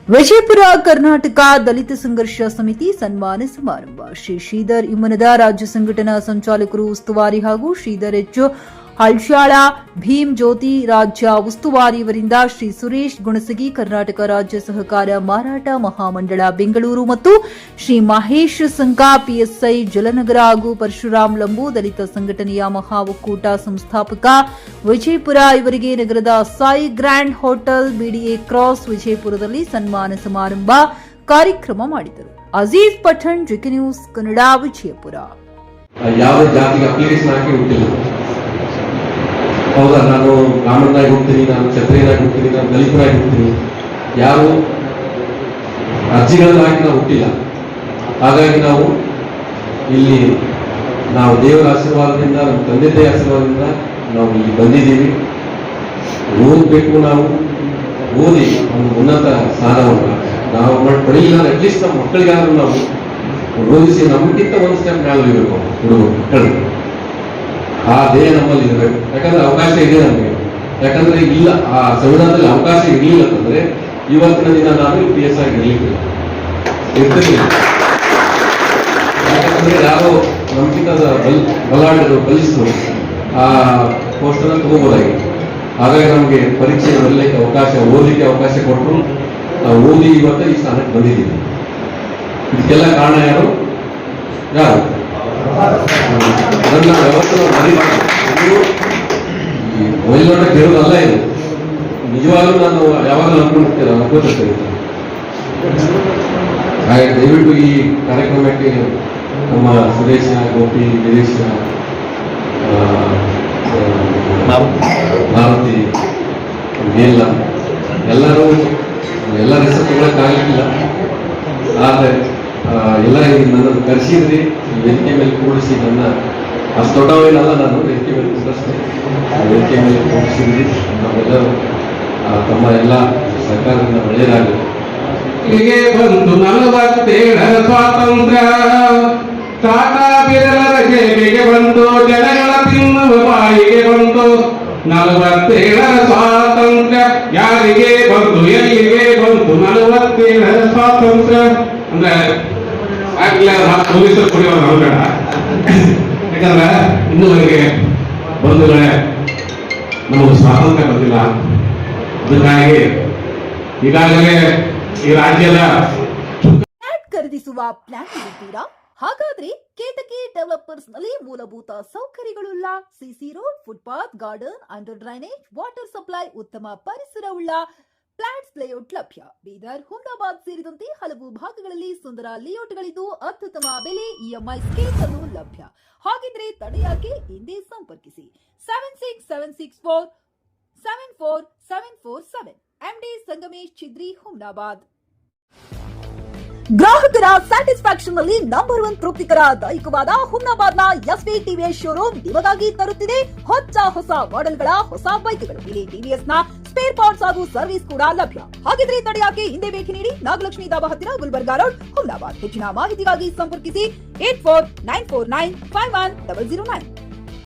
ವಿಜಯಪುರ ಕರ್ನಾಟಕ ದಲಿತ ಸಂಘರ್ಷ ಸಮಿತಿ ಸನ್ಮಾನ ಸಮಾರಂಭ. ಶ್ರೀ ಶ್ರೀಧರ್ ಇಮ್ಮನದ ರಾಜ್ಯ ಸಂಘಟನಾ ಸಂಚಾಲಕರು ಉಸ್ತುವಾರಿ ಹಾಗೂ ಶ್ರೀಧರ್ ಎಚ್ ಹಳ್ಶಾಳ ಭೀಮ್ ಜ್ಯೋತಿ ರಾಜ್ಯ ಉಸ್ತುವಾರಿಯವರಿಂದ ಶ್ರೀ ಸುರೇಶ್ ಗುಣಸಗಿ ಕರ್ನಾಟಕ ರಾಜ್ಯ ಸಹಕಾರ ಮಾರಾಟ ಮಹಾಮಂಡಳ ಬೆಂಗಳೂರು ಮತ್ತು ಶ್ರೀ ಮಹೇಶ್ ಸಂಕಾ ಪಿಎಸ್ಐ ಜಲನಗರ ಹಾಗೂ ಪರಶುರಾಮ್ ಲಂಬು ದಲಿತ ಸಂಘಟನೆಯ ಮಹಾ ಒಕ್ಕೂಟ ಸಂಸ್ಥಾಪಕ ವಿಜಯಪುರ ಇವರಿಗೆ ನಗರದ Sai grand hotel BDA cross ವಿಜಯಪುರದಲ್ಲಿ ಸನ್ಮಾನ ಸಮಾರಂಭ ಕಾರ್ಯಕ್ರಮ ಮಾಡಿದರು. Aziz Pathan, GK news Kannada, Vijayapura. ಯಾವ ಜಾತಿಗೆ ಅಪ್ಲಿಕೇಶನ್ ಹಾಕಿ ಹುಟ್ಟಿಲ್ಲ. ಹೌದಾ, ನಾನು ಬ್ರಾಹ್ಮಣನಾಗಿ ಹೋಗ್ತೀನಿ, ನಾನು ಕ್ಷತ್ರಿಯನಾಗಿ ಹೋಗ್ತೀನಿ, ನಾನು ದಲಿತರಾಗಿ ಹೋಗ್ತೀನಿ, ಯಾರು ಅರ್ಜಿಗಳನ್ನು ಹಾಕಿ ನಾವು ಹುಟ್ಟಿಲ್ಲ. ಹಾಗಾಗಿ ನಾವು ಇಲ್ಲಿ ದೇವರ ಆಶೀರ್ವಾದದಿಂದ, ನಮ್ಮ ತಂದೆ ತಾಯಿ ಆಶೀರ್ವಾದದಿಂದ ನಾವು ಇಲ್ಲಿ ಬಂದಿದ್ದೀವಿ. ಓದಬೇಕು, ನಾವು ಓದಿ ಒಂದು ಉನ್ನತ ಸ್ಥಾನವನ್ನು ನಾವು ಪಡೆಯಿಲ್ಲ, ಅಟ್ಲೀಸ್ಟ್ ನಮ್ಮ ಮಕ್ಕಳಿಗಾದ್ರೂ ನಾವು ಓದಿಸಿ ನಮಗಿಂತ ಒಂದು ಸ್ಟೆಪ್ ಮೇಲೆ ಇರಬೇಕು ಹುಡುಗರು ಮಕ್ಕಳು. ಆ ದೇಹ ನಮ್ಮಲ್ಲಿ ಇರಬೇಕು. ಯಾಕಂದ್ರೆ ಅವಕಾಶ ಇದೆ ನಮಗೆ. ಯಾಕಂದ್ರೆ ಇಲ್ಲ, ಆ ಸಂವಿಧಾನದಲ್ಲಿ ಅವಕಾಶ ಇರಲಿಲ್ಲ ಅಂತಂದ್ರೆ ಇವತ್ತಿನ ದಿನ ನಾನು PS ಆಗಿ ಇರ್ತಿರ್ಲಿಲ್ಲ. ಯಾಕಂದ್ರೆ ಯಾರೋ ನಮ್ಗಿಂತ ಬಲಾಢ್ಯರು ಕಲಿಸಿದ್ರು ಆ ಪೋಸ್ಟ್ ಅನ್ನು ತಗೋಬೋದಾಗಿತ್ತು. ಹಾಗಾಗಿ ನಮಗೆ ಪರೀಕ್ಷೆ ಬರಲಿಕ್ಕೆ ಅವಕಾಶ, ಓದಲಿಕ್ಕೆ ಅವಕಾಶ ಕೊಟ್ಟರು. ನಾವು ಓದಿ ಇವತ್ತು ಈ ಸ್ಥಾನಕ್ಕೆ ಬಂದಿದ್ದೀವಿ. ಇದಕ್ಕೆಲ್ಲ ಕಾರಣ ಯಾರು? ನನ್ನ ವ್ಯವಸ್ಥೆ ಮೊಯ್ಲೋಟ ಕೇಳೋದಲ್ಲ ಇದು. ನಿಜವಾಗ್ಲೂ ನಾನು ಯಾವಾಗಲೂ ಅನ್ಕೊಂಡಿರ್ತೇನೆ. ಹಾಗೆ ದಯವಿಟ್ಟು ಈ ಕಾರ್ಯಕ್ರಮಕ್ಕೆ ನಮ್ಮ ಸುರೇಶ, ಗೋಪಿ, ಗಿರೀಶ್, ಮಾರುತಿ, ಮೇಲ್ಲ ಎಲ್ಲರೂ ಎಲ್ಲ ಹೆಸರು ತಗೊಳಕ್ಕಾಗಲಿಲ್ಲ. ಆದರೆ ಎಲ್ಲ ನನ್ನನ್ನು ಕರೆಸಿದ್ರಿ, ವೇದಿಕೆ ಮೇಲೆ ಕೂಡಿಸಿ, ನನ್ನ ಅಷ್ಟು ದೊಡ್ಡವೇನಲ್ಲ, ನಾನು ವೇದಿಕೆ ಮೇಲೆ ಕೂಡಿಸ್ತೇನೆ. ವೇದಿಕೆ ಮೇಲೆ ಕೂಡಿಸಿದ್ರಿ. ನಾವೆಲ್ಲರೂ ತಮ್ಮ ಎಲ್ಲ ಸರ್ಕಾರದಿಂದ ಒಳ್ಳೆಯದಾಗಲಿ. ಇಲ್ಲಿಗೆ ಬಂದು 47ರ ಸ್ವಾತಂತ್ರ್ಯ, ಟಾಟಾ ಬಿರಲರ ಸೇವೆಗೆ ಬಂದು, ಜನಗಳ ತಿನ್ನುವ ಬಾಯಿಗೆ ಬಂದು 47ರ ಸ್ವಾತಂತ್ರ್ಯ ಯಾರಿಗೆ ಬಂತು, ಎಲ್ಲಿಗೆ ಬಂತು 47ರ ಸ್ವಾತಂತ್ರ್ಯ ಅಂದ್ರೆ ಆಗ್ಲೇ ಪೊಲೀಸರು ಕುಡಿಯೋರು ನಾವು ಬೇಡ. ಯಾಕಂದ್ರೆ ಇನ್ನೂವರೆಗೆ ಬಂಧುಗಳೇ ನಮಗೆ ಸ್ವಾತಂತ್ರ್ಯ ಬಂದಿಲ್ಲ. ಅದಕ್ಕಾಗಿ ಈಗಾಗಲೇ ಈ ರಾಜ್ಯದ ಖರೀದಿಸುವ ಪ್ಲಾನ್ ಇದ್ದೀರಾ? ಹಾಗಾದ್ರೆ ಕೇತಕಿ ಡೆವಲಪರ್ಸ್ ನಲ್ಲಿ ಮೂಲಭೂತ ಸೌಕರ್ಯಗಳುಳ್ಳ CC road, footpath, garden, under drainage, water supply, ಉತ್ತಮ ಪರಿಸರವುಳ್ಳ ಫ್ಲಾಟ್ಸ್ ಲೇಔಟ್ ಲಭ್ಯ. ಬೀದರ್, ಹುಮ್ನಾಬಾದ್ ಸೇರಿದಂತೆ ಹಲವು ಭಾಗಗಳಲ್ಲಿ ಸುಂದರ ಲೇಔಟ್ಗಳಿದ್ದು ಅತ್ಯುತ್ತಮ ಬೆಲೆ, EMI ಸ್ಕೀಮ್ಸ್ ಅನ್ನು ಲಭ್ಯ. ಹಾಗಿದ್ರೆ ತಡೆಯಾಕೆ? ಹಿಂದೆ ಸಂಪರ್ಕಿಸಿ 7676474747. MD ಸಂಗಮೇಶ್ ಚಿದ್ರಿ, ಹುಮ್ನಾಬಾದ್. ಗ್ರಾಹಕರ ಸ್ಯಾಟಿಸ್ಫ್ಯಾಕ್ಷನ್ ನಲ್ಲಿ ನಂಬರ್ 1 ತೃಪ್ತಿಕರ ದೈಹಿಕವಾದ ಹುಮ್ನಾಬಾದ್ನ SV TVS ಶೋರೂಮ್ ನಿಮಗಾಗಿ ತರುತ್ತಿದೆ ಹೊಸ ಮಾಡೆಲ್ಗಳ ಹೊಸ ಬೈಕ್ಗಳು. ಇಲ್ಲಿ TVS ನ ಸ್ಪೇರ್ ಪಾರ್ಟ್ಸ್ ಹಾಗೂ ಸರ್ವಿಸ್ ಕೂಡ ಲಭ್ಯ. ಹಾಗಿದ್ರೆ ತಡೆಯಾಕೆ? ಹಿಂದೆ ಭೇಟಿ ನೀಡಿ. ನಾಗಲಕ್ಷ್ಮಿ ದಾಬಾ ಹತ್ತಿರ, ಗುಲ್ಬರ್ಗಾ ರೋಡ್, ಹುಮ್ನಾಬಾದ್. ಹೆಚ್ಚಿನ ಮಾಹಿತಿಗಾಗಿ ಸಂಪರ್ಕಿಸಿ 8494951009.